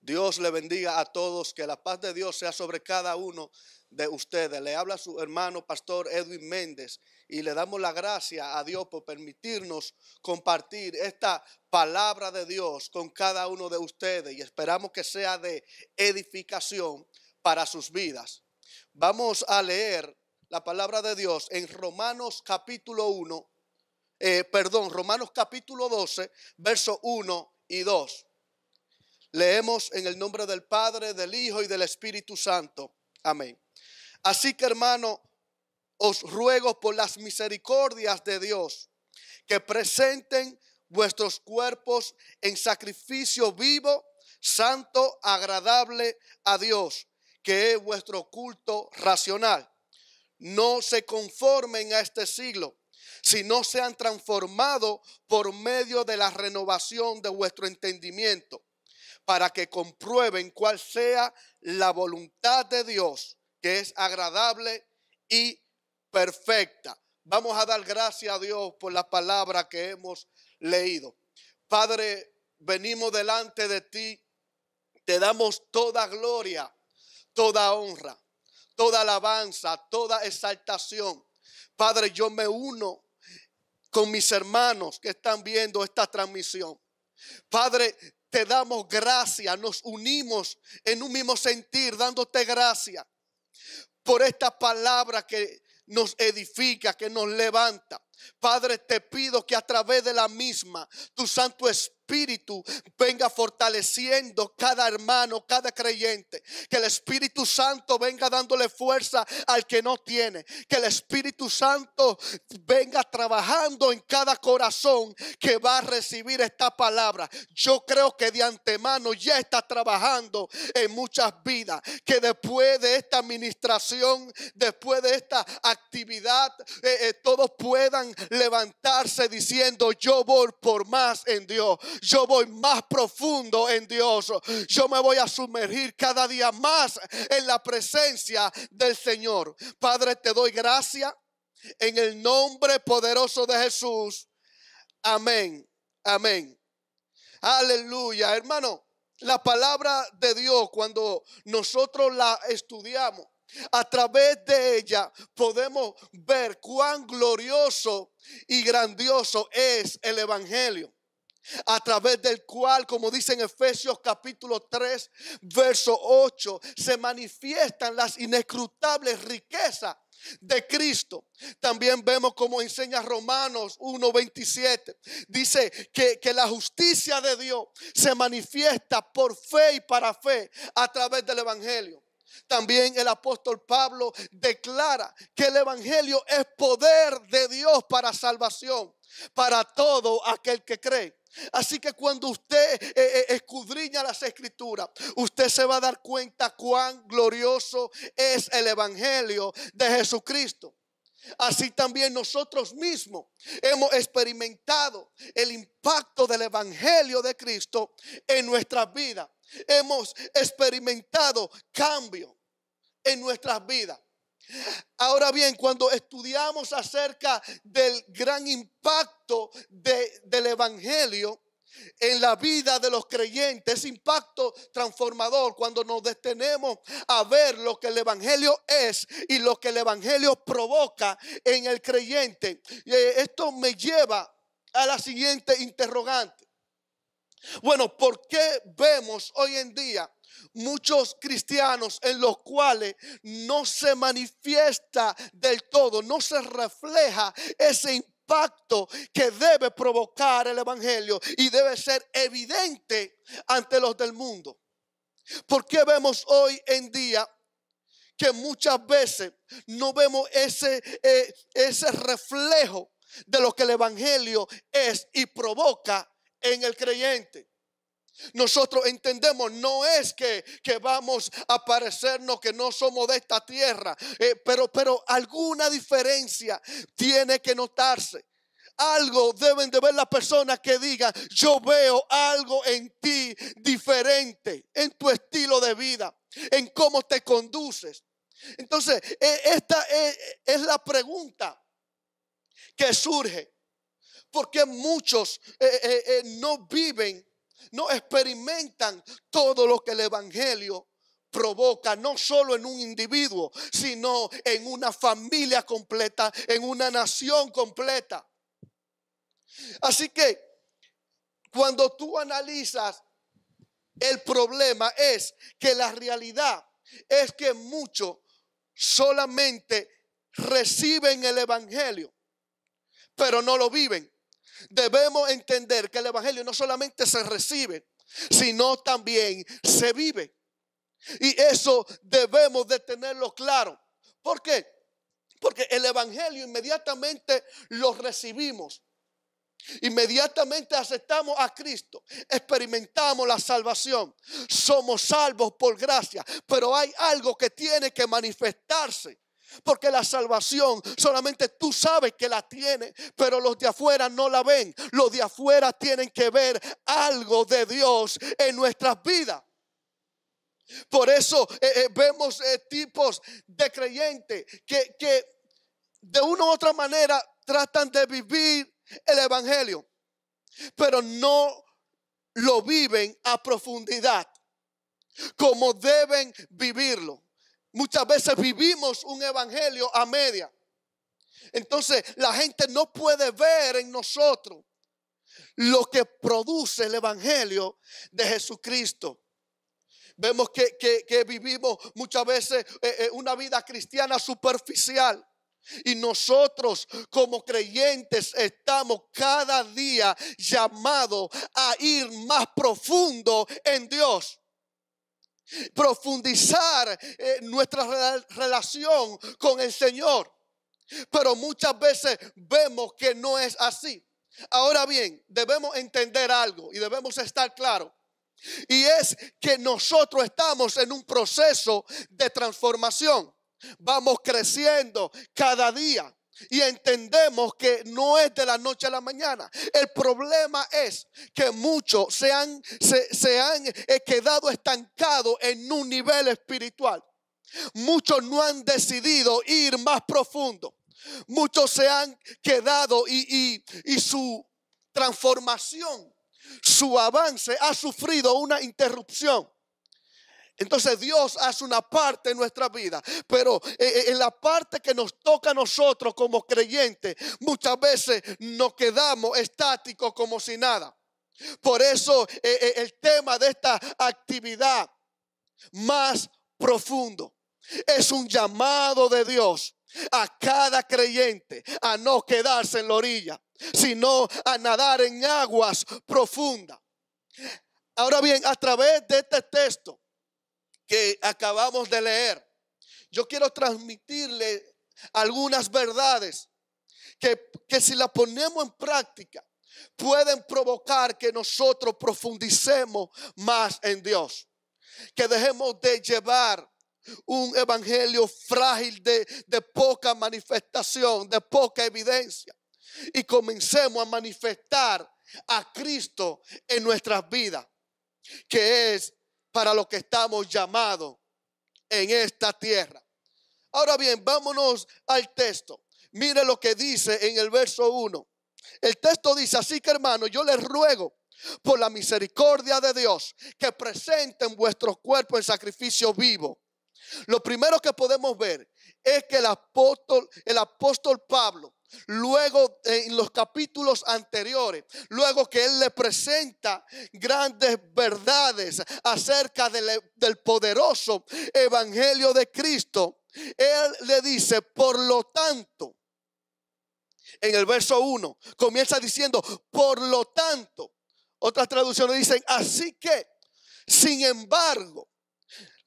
Dios le bendiga a todos, que la paz de Dios sea sobre cada uno de ustedes. Le habla su hermano pastor Edwin Méndez y le damos la gracia a Dios por permitirnos compartir esta palabra de Dios con cada uno de ustedes y esperamos que sea de edificación para sus vidas. Vamos a leer la palabra de Dios en Romanos capítulo 12, versos 1 y 2. Leemos en el nombre del Padre, del Hijo y del Espíritu Santo. Amén. Así que, hermano, os ruego por las misericordias de Dios que presenten vuestros cuerpos en sacrificio vivo, santo, agradable a Dios, que es vuestro culto racional. No se conformen a este siglo, sino sean transformados por medio de la renovación de vuestro entendimiento, para que comprueben cuál sea la voluntad de Dios, que es agradable y perfecta. Vamos a dar gracias a Dios por la palabra que hemos leído. Padre, venimos delante de ti, te damos toda gloria, toda honra, toda alabanza, toda exaltación. Padre, yo me uno con mis hermanos que están viendo esta transmisión. Padre, te damos gracias, nos unimos en un mismo sentir, dándote gracias por esta palabra que nos edifica, que nos levanta. Padre, te pido que a través de la misma, tu Santo Espíritu venga fortaleciendo cada hermano, cada creyente. Que el Espíritu Santo venga dándole fuerza al que no tiene. Que el Espíritu Santo venga trabajando en cada corazón que va a recibir esta palabra. Yo creo que de antemano ya está trabajando en muchas vidas. Que después de esta administración, después de esta actividad, todos puedan levantarse diciendo: yo voy por más en Dios, yo voy más profundo en Dios, yo me voy a sumergir cada día más en la presencia del Señor. Padre, te doy gracias en el nombre poderoso de Jesús. Amén, amén. Aleluya, hermano. La palabra de Dios, cuando nosotros la estudiamos, a través de ella podemos ver cuán glorioso y grandioso es el evangelio, a través del cual, como dice en Efesios capítulo 3, verso 8, se manifiestan las inescrutables riquezas de Cristo. También vemos como enseña Romanos 1:27. Dice que la justicia de Dios se manifiesta por fe y para fe a través del evangelio. También el apóstol Pablo declara que el evangelio es poder de Dios para salvación, para todo aquel que cree. Así que cuando usted escudriña las escrituras, usted se va a dar cuenta cuán glorioso es el evangelio de Jesucristo. Así también nosotros mismos hemos experimentado el impacto del evangelio de Cristo en nuestras vidas. Hemos experimentado cambio en nuestras vidas. Ahora bien, cuando estudiamos acerca del gran impacto del evangelio en la vida de los creyentes, ese impacto transformador, cuando nos detenemos a ver lo que el evangelio es y lo que el evangelio provoca en el creyente, esto me lleva a la siguiente interrogante. Bueno, ¿por qué vemos hoy en día muchos cristianos en los cuales no se manifiesta del todo, no se refleja ese impacto que debe provocar el evangelio y debe ser evidente ante los del mundo? ¿Por qué vemos hoy en día que muchas veces no vemos ese reflejo de lo que el evangelio es y provoca en el creyente? Nosotros entendemos, no es que vamos a parecernos que no somos de esta tierra, pero alguna diferencia tiene que notarse. Algo deben de ver las personas que digan: yo veo algo en ti diferente, en tu estilo de vida, en cómo te conduces. Entonces, esta es la pregunta que surge. ¿Por qué muchos no viven no experimentan todo lo que el evangelio provoca, no solo en un individuo, sino en una familia completa, en una nación completa. Así que cuando tú analizas el problema, es que la realidad es que muchos solamente reciben el evangelio, pero no lo viven. Debemos entender que el evangelio no solamente se recibe, sino también se vive. Y eso debemos de tenerlo claro. ¿Por qué? Porque el evangelio inmediatamente lo recibimos. Inmediatamente aceptamos a Cristo, experimentamos la salvación, somos salvos por gracia, pero hay algo que tiene que manifestarse, porque la salvación solamente tú sabes que la tienes, pero los de afuera no la ven. Los de afuera tienen que ver algo de Dios en nuestras vidas. Por eso vemos tipos de creyentes que de una u otra manera tratan de vivir el evangelio, pero no lo viven a profundidad como deben vivirlo. Muchas veces vivimos un evangelio a media. Entonces la gente no puede ver en nosotros lo que produce el evangelio de Jesucristo. Vemos que vivimos muchas veces una vida cristiana superficial. Y nosotros como creyentes estamos cada día llamados a ir más profundo en Dios. Profundizar nuestra relación con el Señor. Pero muchas veces vemos que no es así. Ahora bien, debemos entender algo y debemos estar claros. Y es que nosotros estamos en un proceso de transformación. Vamos creciendo cada día y entendemos que no es de la noche a la mañana. El problema es que muchos se han quedado estancados en un nivel espiritual. Muchos no han decidido ir más profundo. Muchos se han quedado y su transformación, su avance ha sufrido una interrupción. Entonces Dios hace una parte en nuestra vida, pero en la parte que nos toca a nosotros como creyentes, muchas veces nos quedamos estáticos como si nada. Por eso el tema de esta actividad más profundo es un llamado de Dios a cada creyente a no quedarse en la orilla, sino a nadar en aguas profundas. Ahora bien, a través de este texto que acabamos de leer, yo quiero transmitirle algunas verdades que si las ponemos en práctica pueden provocar que nosotros profundicemos más en Dios, que dejemos de llevar un evangelio frágil de poca manifestación, de poca evidencia, y comencemos a manifestar a Cristo en nuestras vidas, que es para lo que estamos llamados en esta tierra. Ahora bien, vámonos al texto. Mire lo que dice en el verso 1. El texto dice: así que, hermanos, yo les ruego por la misericordia de Dios que presenten vuestros cuerpos en sacrificio vivo. Lo primero que podemos ver es que el apóstol Pablo, luego en los capítulos anteriores, luego que él le presenta grandes verdades acerca del poderoso evangelio de Cristo, él le dice: por lo tanto, en el verso 1 comienza diciendo por lo tanto. Otras traducciones dicen así que, sin embargo.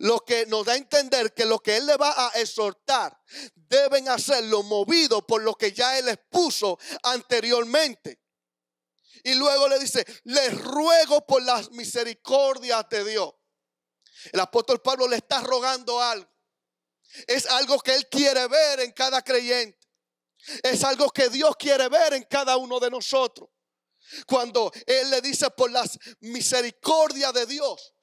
Lo que nos da a entender que lo que él le va a exhortar deben hacerlo movido por lo que ya él expuso anteriormente. Y luego le dice: les ruego por las misericordias de Dios. El apóstol Pablo le está rogando algo. Es algo que él quiere ver en cada creyente. Es algo que Dios quiere ver en cada uno de nosotros. Cuando él le dice por las misericordias de Dios.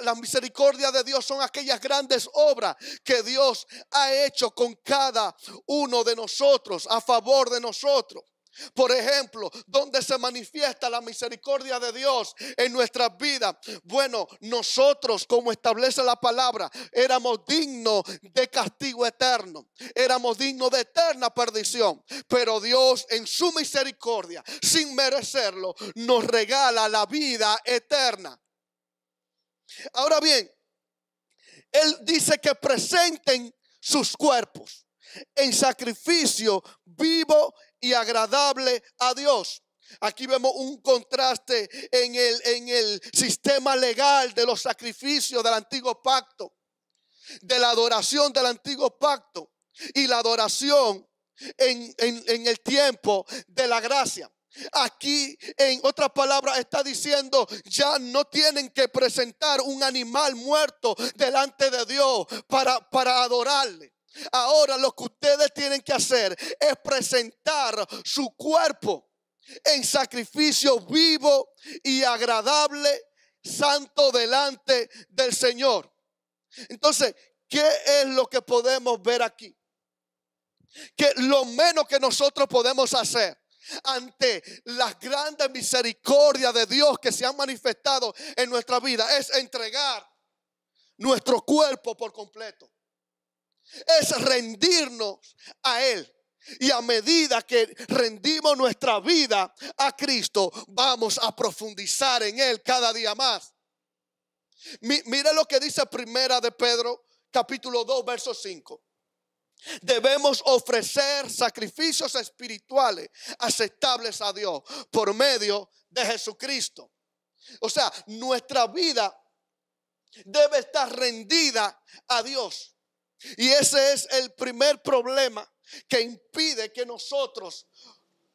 Las misericordias de Dios son aquellas grandes obras que Dios ha hecho con cada uno de nosotros, a favor de nosotros. Por ejemplo, ¿dónde se manifiesta la misericordia de Dios en nuestras vidas? Bueno, nosotros, como establece la palabra, éramos dignos de castigo eterno. Éramos dignos de eterna perdición. Pero Dios, en su misericordia, sin merecerlo, nos regala la vida eterna. Ahora bien, Él dice que presenten sus cuerpos en sacrificio vivo y agradable a Dios. Aquí vemos un contraste en el sistema legal de los sacrificios del antiguo pacto, de la adoración del antiguo pacto y la adoración en el tiempo de la gracia. Aquí, en otras palabras, está diciendo: ya no tienen que presentar un animal muerto delante de Dios para adorarle. Ahora lo que ustedes tienen que hacer es presentar su cuerpo en sacrificio vivo y agradable, santo delante del Señor. Entonces, ¿qué es lo que podemos ver aquí? Que lo menos que nosotros podemos hacer ante las grandes misericordias de Dios que se han manifestado en nuestra vida es entregar nuestro cuerpo por completo. Es rendirnos a Él. Y a medida que rendimos nuestra vida a Cristo, vamos a profundizar en Él cada día más. Mire lo que dice Primera de Pedro, capítulo 2, verso 5. Debemos ofrecer sacrificios espirituales aceptables a Dios por medio de Jesucristo. O sea, nuestra vida debe estar rendida a Dios. Y ese es el primer problema que impide que nosotros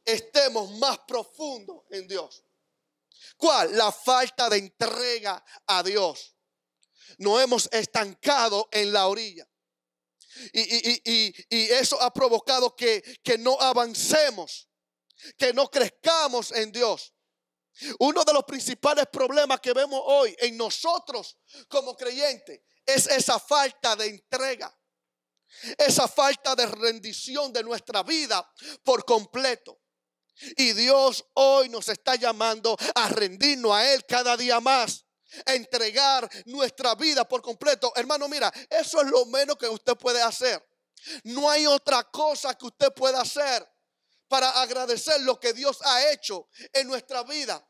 estemos más profundos en Dios. ¿Cuál? La falta de entrega a Dios. Nos hemos estancado en la orilla. Y eso ha provocado que no avancemos, que no crezcamos en Dios. Uno de los principales problemas que vemos hoy en nosotros como creyentes es esa falta de entrega, esa falta de rendición de nuestra vida por completo. Y Dios hoy nos está llamando a rendirnos a Él cada día más, a entregar nuestra vida por completo. Hermano, mira, eso es lo menos que usted puede hacer. No hay otra cosa que usted pueda hacer para agradecer lo que Dios ha hecho en nuestra vida,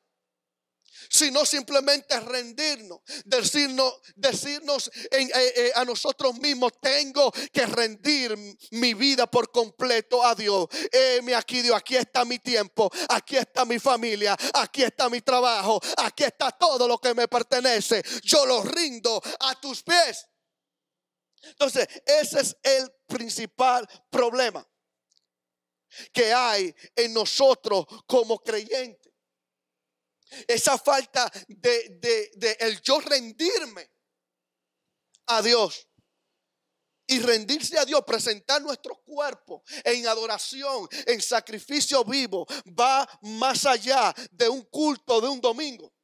sino simplemente rendirnos, decirnos a nosotros mismos: tengo que rendir mi vida por completo a Dios. Aquí Dios, aquí está mi tiempo, aquí está mi familia, aquí está mi trabajo, aquí está todo lo que me pertenece. Yo lo rindo a tus pies. Entonces, ese es el principal problema que hay en nosotros como creyentes. Esa falta de el yo rendirme a Dios. Y rendirse a Dios, presentar nuestro cuerpo en adoración, en sacrificio vivo, va más allá de un culto de un domingo.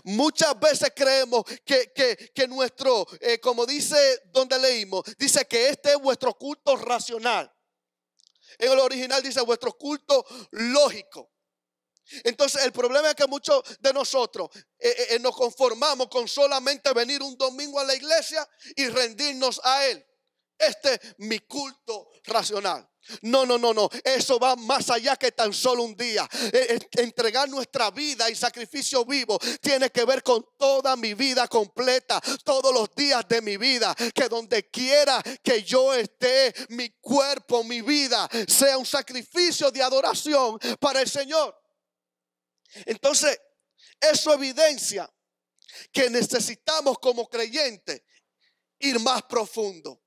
Muchas veces creemos que nuestro, como dice donde leímos, dice que este es vuestro culto racional. En el original dice vuestro culto lógico. Entonces el problema es que muchos de nosotros nos conformamos con solamente venir un domingo a la iglesia y rendirnos a Él. Este es mi culto racional. No. Eso va más allá que tan solo un día. Entregar nuestra vida y sacrificio vivo tiene que ver con toda mi vida completa, todos los días de mi vida. Que donde quiera que yo esté, mi cuerpo, mi vida sea un sacrificio de adoración para el Señor. Entonces, eso evidencia que necesitamos como creyentes ir más profundo.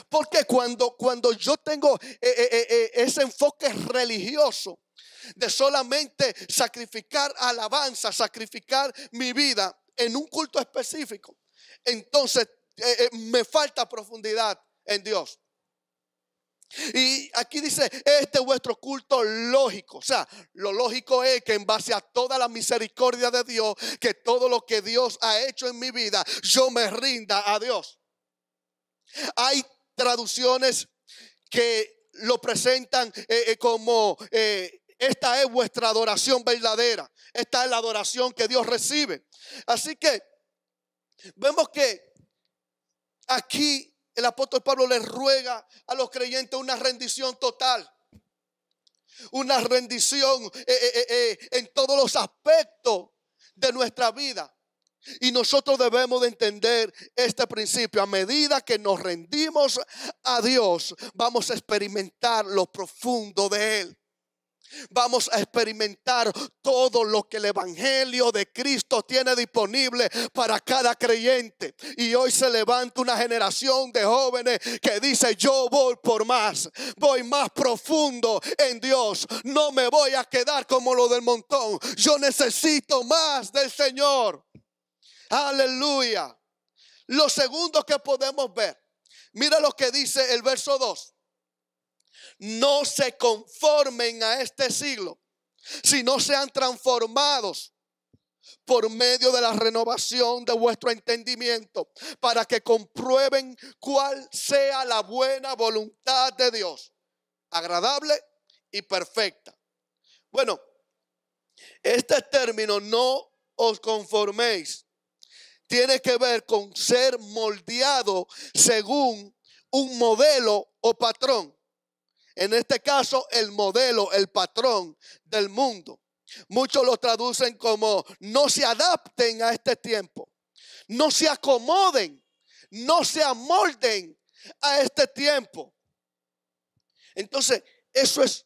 Porque cuando yo tengo ese enfoque religioso de solamente sacrificar alabanza, sacrificar mi vida en un culto específico, entonces me falta profundidad en Dios. Y aquí dice: este es vuestro culto lógico. O sea, lo lógico es que en base a toda la misericordia de Dios, que todo lo que Dios ha hecho en mi vida, yo me rinda a Dios. Hay traducciones que lo presentan como esta es vuestra adoración verdadera. Esta es la adoración que Dios recibe. Así que vemos que aquí el apóstol Pablo les ruega a los creyentes una rendición total. Una rendición en todos los aspectos de nuestra vida. Y nosotros debemos de entender este principio. A medida que nos rendimos a Dios, vamos a experimentar lo profundo de Él. Vamos a experimentar todo lo que el evangelio de Cristo tiene disponible para cada creyente. Y hoy se levanta una generación de jóvenes que dice: yo voy por más, voy más profundo en Dios. No me voy a quedar como lo del montón. Yo necesito más del Señor. Aleluya. Lo segundo que podemos ver, mira lo que dice el verso 2. No se conformen a este siglo, sino sean transformados por medio de la renovación de vuestro entendimiento, para que comprueben cuál sea la buena voluntad de Dios, agradable y perfecta. Bueno, este término, no os conforméis, tiene que ver con ser moldeado según un modelo o patrón. En este caso, el modelo, el patrón del mundo. Muchos lo traducen como: no se adapten a este tiempo, no se acomoden, no se amolden a este tiempo. Entonces, eso es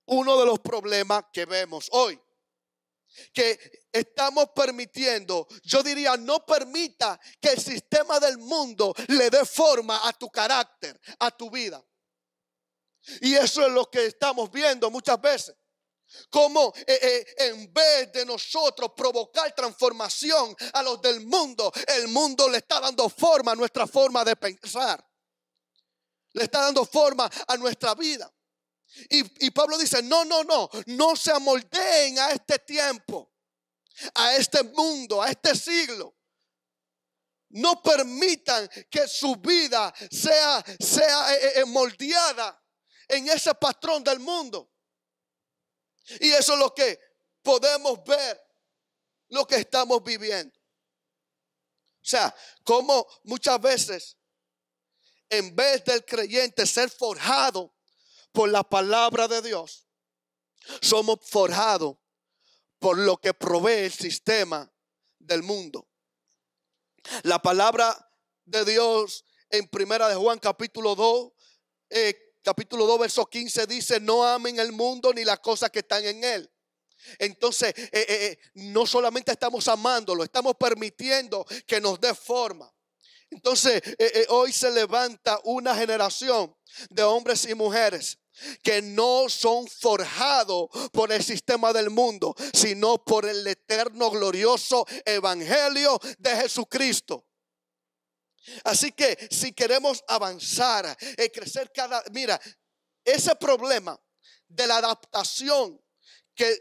uno de los problemas que vemos hoy. Que estamos permitiendo, yo diría, no permita que el sistema del mundo le dé forma a tu carácter, a tu vida. Y eso es lo que estamos viendo muchas veces. Como en vez de nosotros provocar transformación a los del mundo, el mundo le está dando forma a nuestra forma de pensar. Le está dando forma a nuestra vida. Y Pablo dice: no se amoldeen a este tiempo, a este mundo, a este siglo. No permitan que su vida sea moldeada en ese patrón del mundo. Y eso es lo que podemos ver, lo que estamos viviendo. O sea, como muchas veces, en vez del creyente ser forjado por la palabra de Dios, somos forjados por lo que provee el sistema del mundo. La palabra de Dios en Primera de Juan capítulo 2 verso 15 dice: no amen el mundo ni las cosas que están en él. Entonces no solamente estamos amándolo, estamos permitiendo que nos dé forma. Entonces hoy se levanta una generación de hombres y mujeres que no son forjados por el sistema del mundo, sino por el eterno glorioso evangelio de Jesucristo. Así que si queremos avanzar, crecer mira, ese problema de la adaptación que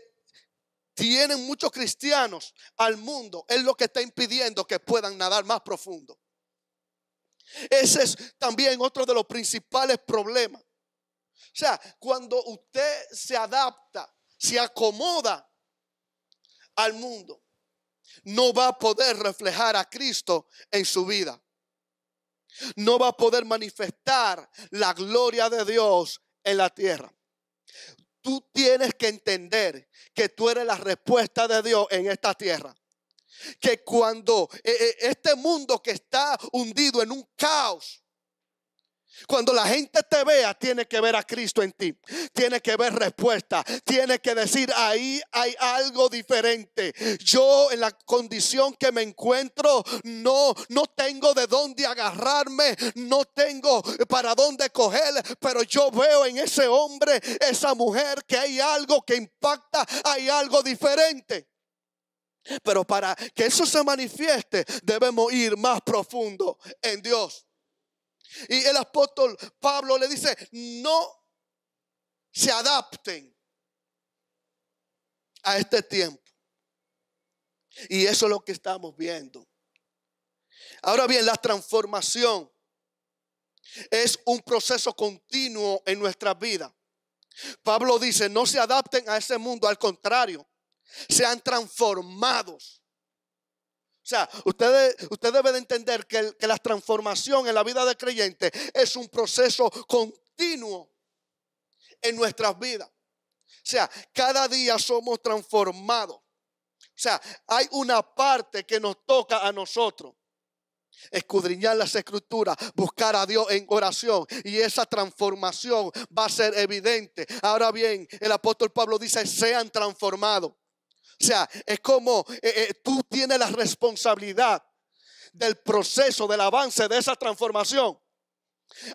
tienen muchos cristianos al mundo es lo que está impidiendo que puedan nadar más profundo. Ese es también otro de los principales problemas. O sea, cuando usted se adapta, se acomoda al mundo, no va a poder reflejar a Cristo en su vida. No va a poder manifestar la gloria de Dios en la tierra. Tú tienes que entender que tú eres la respuesta de Dios en esta tierra. Que cuando este mundo que está hundido en un caos, cuando la gente te vea, tiene que ver a Cristo en ti. Tiene que ver respuesta. Tiene que decir: ahí hay algo diferente. Yo, en la condición que me encuentro, no tengo de dónde agarrarme, no tengo para dónde coger, pero yo veo en ese hombre, esa mujer, que hay algo que impacta, hay algo diferente. Pero para que eso se manifieste, debemos ir más profundo en Dios. Y el apóstol Pablo le dice: no se adapten a este tiempo. Y eso es lo que estamos viendo. Ahora bien, la transformación Es un proceso continuo en nuestras vidas. Pablo dice, no se adapten a ese mundo, al contrario, sean transformados. O sea, usted debe de entender que la transformación en la vida del creyente es un proceso continuo en nuestras vidas. O sea, cada día somos transformados. O sea, hay una parte que nos toca a nosotros. Escudriñar las escrituras, buscar a Dios en oración, y esa transformación va a ser evidente. Ahora bien, el apóstol Pablo dice, sean transformados. O sea, es como tú tienes la responsabilidad del proceso, del avance de esa transformación.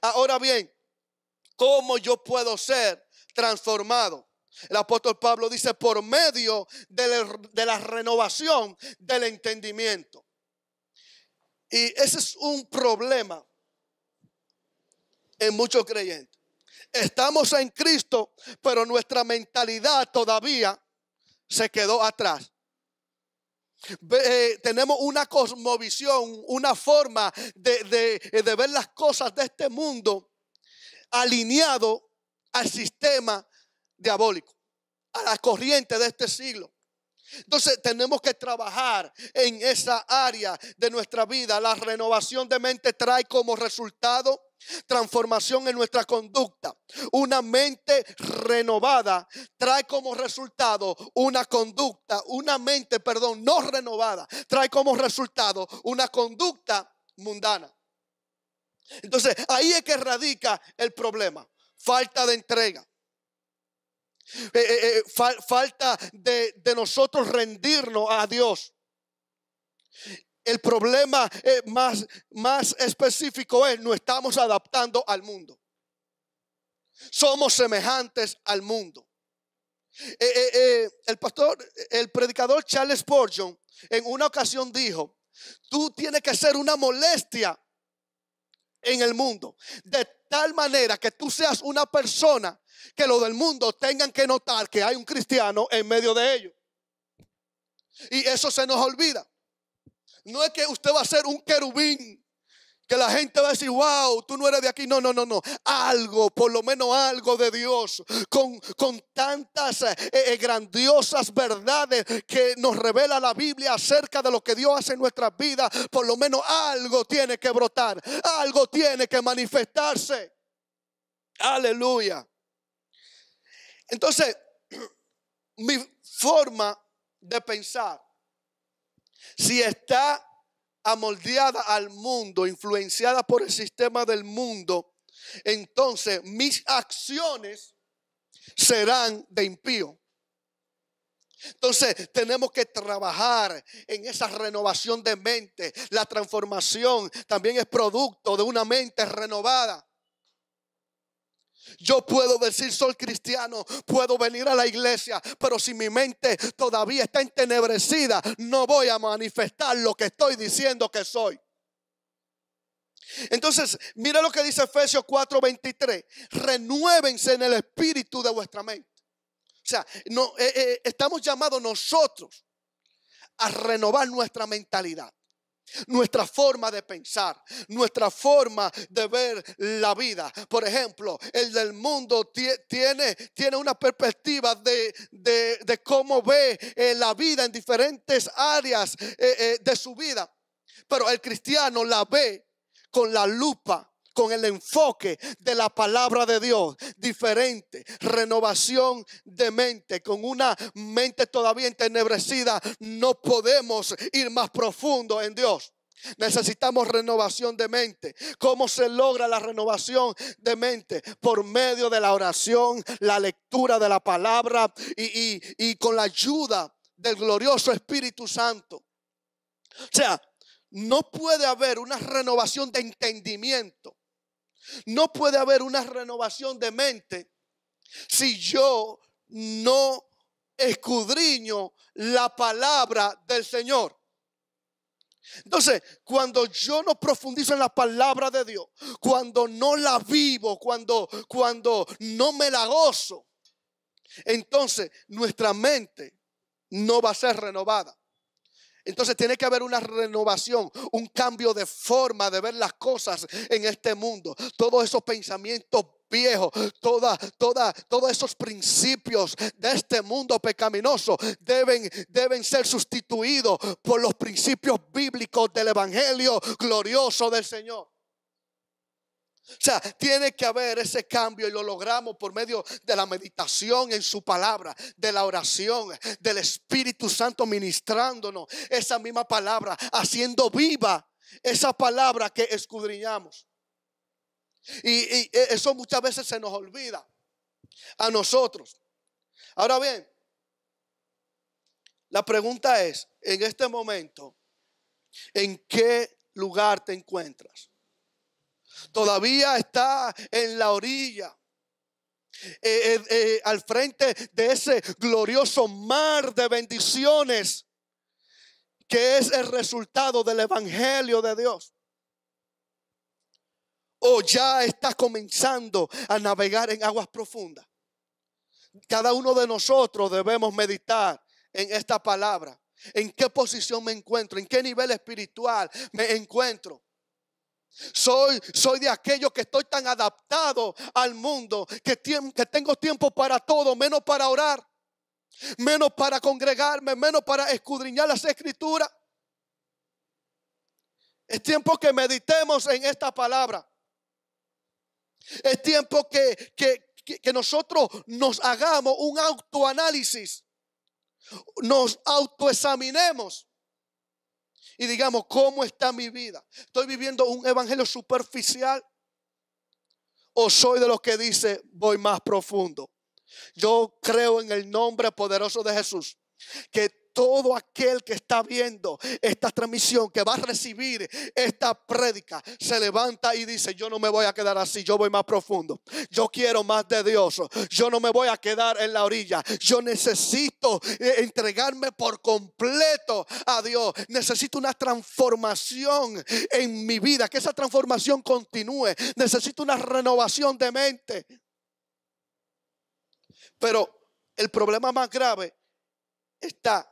Ahora bien, ¿cómo yo puedo ser transformado? El apóstol Pablo dice, por medio de la renovación del entendimiento. Y ese es un problema en muchos creyentes. Estamos en Cristo, pero nuestra mentalidad todavía se quedó atrás. Tenemos una cosmovisión, una forma de ver las cosas de este mundo alineado al sistema diabólico, a la corriente de este siglo. Entonces tenemos que trabajar en esa área de nuestra vida. La renovación de mente trae como resultado transformación en nuestra conducta. Una mente renovada trae como resultado una conducta, no renovada, trae como resultado una conducta mundana. Entonces ahí es que radica el problema. Falta de entrega. Falta de nosotros rendirnos a Dios. El problema más específico es no estamos adaptando al mundo. Somos semejantes al mundo. El predicador Charles Spurgeon en una ocasión dijo, tú tienes que ser una molestia en el mundo, de tal manera que tú seas una persona que los del mundo tengan que notar que hay un cristiano en medio de ellos. Y eso se nos olvida. No es que usted va a ser un querubín, que la gente va a decir, wow, tú no eres de aquí. No. Algo, por lo menos algo de Dios, con tantas grandiosas verdades que nos revela la Biblia acerca de lo que Dios hace en nuestras vidas. Por lo menos algo tiene que brotar, algo tiene que manifestarse. Aleluya. Entonces, mi forma de pensar, si está amoldeada al mundo, influenciada por el sistema del mundo, entonces mis acciones serán de impío. Entonces tenemos que trabajar en esa renovación de mente. La transformación también es producto de una mente renovada. Yo puedo decir soy cristiano, puedo venir a la iglesia, pero si mi mente todavía está entenebrecida, no voy a manifestar lo que estoy diciendo que soy. Entonces, mira lo que dice Efesios 4:23. Renuévense en el espíritu de vuestra mente. O sea, estamos llamados nosotros a renovar nuestra mentalidad, nuestra forma de pensar, nuestra forma de ver la vida. Por ejemplo, el del mundo tiene una perspectiva de cómo ve la vida en diferentes áreas de su vida. Pero el cristiano la ve con la lupa, con el enfoque de la palabra de Dios, diferente, renovación de mente. Con una mente todavía entenebrecida no podemos ir más profundo en Dios. Necesitamos renovación de mente. ¿Cómo se logra la renovación de mente? Por medio de la oración, la lectura de la palabra y con la ayuda del glorioso Espíritu Santo. O sea, no puede haber una renovación de entendimiento. No puede haber una renovación de mente si yo no escudriño la palabra del Señor. Entonces, cuando yo no profundizo en la palabra de Dios, cuando no la vivo, cuando no me la gozo, entonces nuestra mente no va a ser renovada. Entonces tiene que haber una renovación, un cambio de forma de ver las cosas en este mundo. Todos esos pensamientos viejos, todos esos principios de este mundo pecaminoso deben ser sustituidos por los principios bíblicos del evangelio glorioso del Señor. O sea, tiene que haber ese cambio y lo logramos por medio de la meditación en su palabra, de la oración, del Espíritu Santo ministrándonos esa misma palabra, haciendo viva esa palabra que escudriñamos. Y eso muchas veces se nos olvida a nosotros. Ahora bien, la pregunta es, en este momento, ¿en qué lugar te encuentras? Todavía está en la orilla, al frente de ese glorioso mar de bendiciones que es el resultado del evangelio de Dios. O ya está comenzando a navegar en aguas profundas. Cada uno de nosotros debemos meditar en esta palabra. ¿En qué posición me encuentro? ¿En qué nivel espiritual me encuentro? Soy de aquellos que estoy tan adaptado al mundo que tengo tiempo para todo, menos para orar, menos para congregarme, menos para escudriñar las escrituras. Es tiempo que meditemos en esta palabra. Es tiempo que nosotros nos hagamos un autoanálisis, nos autoexaminemos y digamos, ¿cómo está mi vida? ¿Estoy viviendo un evangelio superficial? ¿O soy de los que dice, voy más profundo? Yo creo en el nombre poderoso de Jesús, que todo aquel que está viendo esta transmisión, que va a recibir esta prédica, se levanta y dice, yo no me voy a quedar así, yo voy más profundo. Yo quiero más de Dios. Yo no me voy a quedar en la orilla. Yo necesito entregarme por completo a Dios. Necesito una transformación en mi vida, que esa transformación continúe. Necesito una renovación de mente. Pero el problema más grave está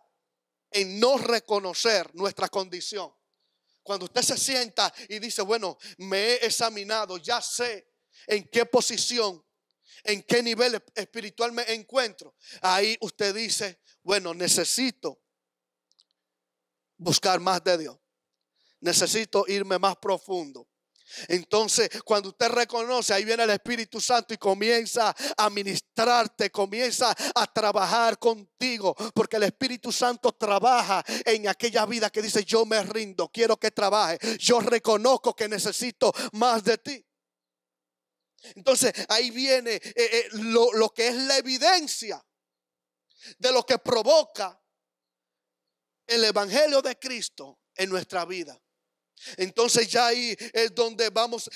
en no reconocer nuestra condición. Cuando usted se sienta y dice, bueno, me he examinado, ya sé en qué posición, en qué nivel espiritual me encuentro. Ahí usted dice, bueno, necesito buscar más de Dios. Necesito irme más profundo. Entonces, cuando usted reconoce, ahí viene el Espíritu Santo y comienza a ministrarte, comienza a trabajar contigo, porque el Espíritu Santo trabaja en aquella vida que dice, yo me rindo, quiero que trabaje, yo reconozco que necesito más de ti. Entonces, ahí viene lo que es la evidencia de lo que provoca el Evangelio de Cristo en nuestra vida. Entonces ya ahí es donde vamos,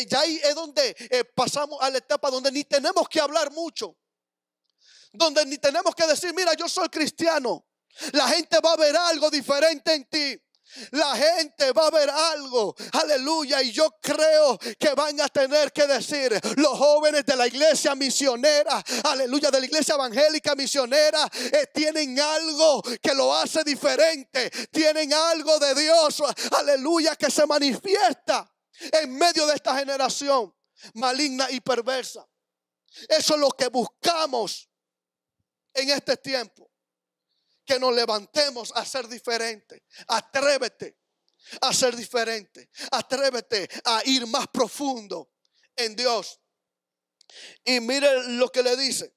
ya ahí es donde pasamos a la etapa donde ni tenemos que hablar mucho, donde ni tenemos que decir, mira, yo soy cristiano. La gente va a ver algo diferente en ti. La gente va a ver algo, aleluya, y yo creo que van a tener que decir, los jóvenes de la iglesia misionera, aleluya, de la iglesia evangélica misionera, tienen algo que lo hace diferente, tienen algo de Dios, aleluya, que se manifiesta en medio de esta generación maligna y perversa. Eso es lo que buscamos en este tiempo. Que nos levantemos a ser diferentes. Atrévete a ser diferente. Atrévete a ir más profundo en Dios. Y mire lo que le dice.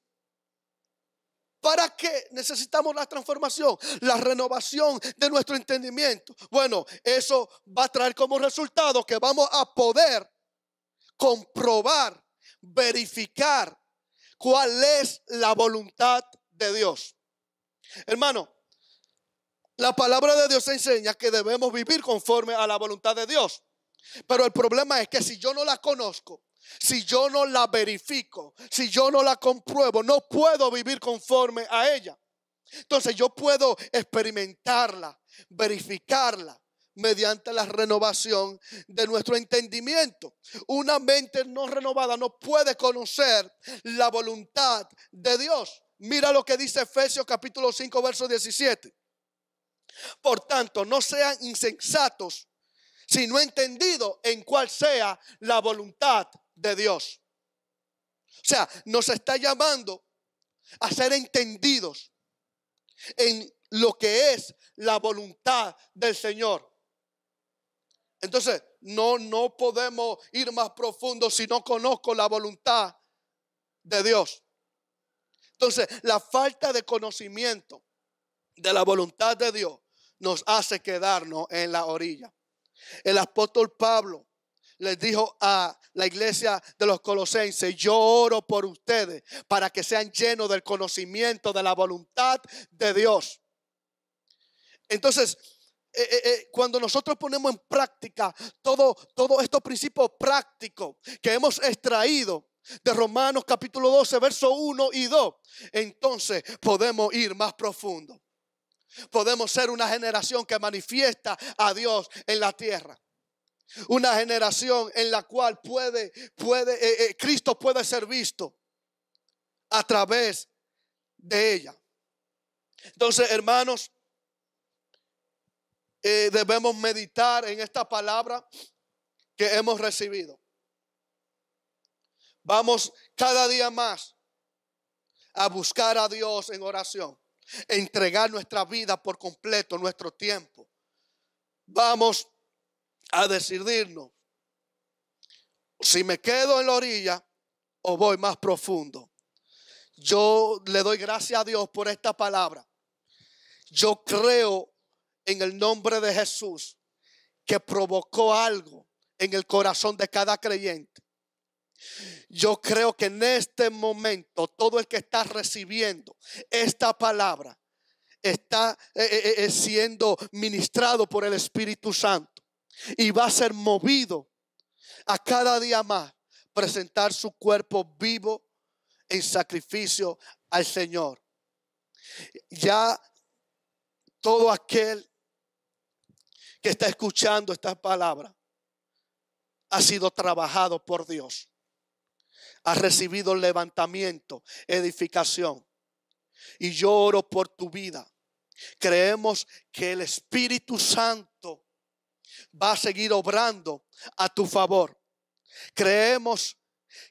¿Para qué necesitamos la transformación? La renovación de nuestro entendimiento. Bueno, eso va a traer como resultado que vamos a poder comprobar, verificar cuál es la voluntad de Dios. Hermano, la palabra de Dios enseña que debemos vivir conforme a la voluntad de Dios. Pero el problema es que si yo no la conozco, si yo no la verifico, si yo no la compruebo, no puedo vivir conforme a ella. Entonces yo puedo experimentarla, verificarla mediante la renovación de nuestro entendimiento. Una mente no renovada no puede conocer la voluntad de Dios. Mira lo que dice Efesios capítulo 5 verso 17. Por tanto, no sean insensatos, sino entendidos en cuál sea la voluntad de Dios. O sea, nos está llamando a ser entendidos en lo que es la voluntad del Señor. Entonces, no podemos ir más profundo si no conozco la voluntad de Dios. Entonces, la falta de conocimiento de la voluntad de Dios nos hace quedarnos en la orilla. El apóstol Pablo les dijo a la iglesia de los Colosenses: yo oro por ustedes para que sean llenos del conocimiento de la voluntad de Dios. Entonces, cuando nosotros ponemos en práctica todos estos principios prácticos que hemos extraído de Romanos capítulo 12, versos 1 y 2, entonces podemos ir más profundo. Podemos ser una generación que manifiesta a Dios en la tierra. Una generación en la cual Cristo puede ser visto a través de ella. Entonces, hermanos, debemos meditar en esta palabra que hemos recibido. Vamos cada día más a buscar a Dios en oración, entregar nuestra vida por completo, nuestro tiempo. Vamos a decidirnos si me quedo en la orilla o voy más profundo. Yo le doy gracias a Dios por esta palabra. Yo creo en el nombre de Jesús que provocó algo en el corazón de cada creyente. Yo creo que en este momento todo el que está recibiendo esta palabra está siendo ministrado por el Espíritu Santo y va a ser movido a cada día más presentar su cuerpo vivo en sacrificio al Señor. Ya todo aquel que está escuchando esta palabra ha sido trabajado por Dios. Ha recibido levantamiento, edificación. Y yo oro por tu vida. Creemos que el Espíritu Santo va a seguir obrando a tu favor. Creemos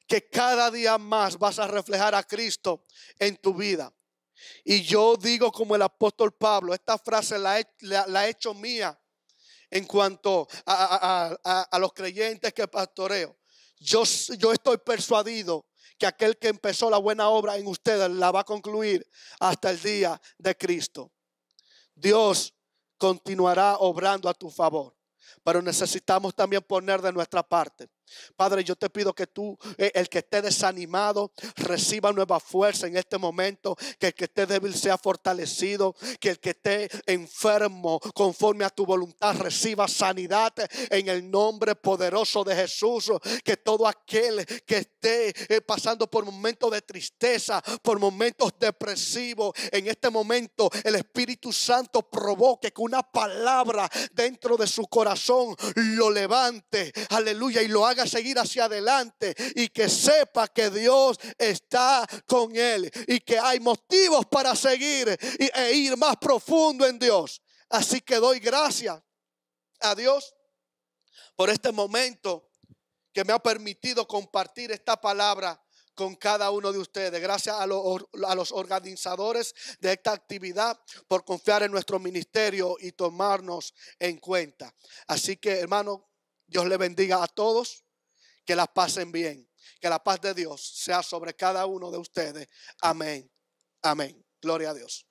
que cada día más vas a reflejar a Cristo en tu vida. Y yo digo como el apóstol Pablo, esta frase la he hecho mía en cuanto a los creyentes que pastoreo. Yo estoy persuadido que aquel que empezó la buena obra en ustedes la va a concluir hasta el día de Cristo. Dios continuará obrando a tu favor, pero necesitamos también poner de nuestra parte. Padre, yo te pido que tú, el que esté desanimado, reciba nueva fuerza en este momento. Que el que esté débil sea fortalecido. Que el que esté enfermo conforme a tu voluntad reciba sanidad en el nombre poderoso de Jesús. Que todo aquel que esté pasando por momentos de tristeza, por momentos depresivos, en este momento el Espíritu Santo provoque que una palabra dentro de su corazón lo levante, aleluya, y lo haga seguir hacia adelante, y que sepa que Dios está con él y que hay motivos para seguir e ir más profundo en Dios. Así que doy gracias a Dios por este momento que me ha permitido compartir esta palabra con cada uno de ustedes. Gracias a los organizadores de esta actividad por confiar en nuestro ministerio y tomarnos en cuenta. Así que, hermano, Dios le bendiga a todos. Que la pasen bien. Que la paz de Dios sea sobre cada uno de ustedes. Amén. Amén. Gloria a Dios.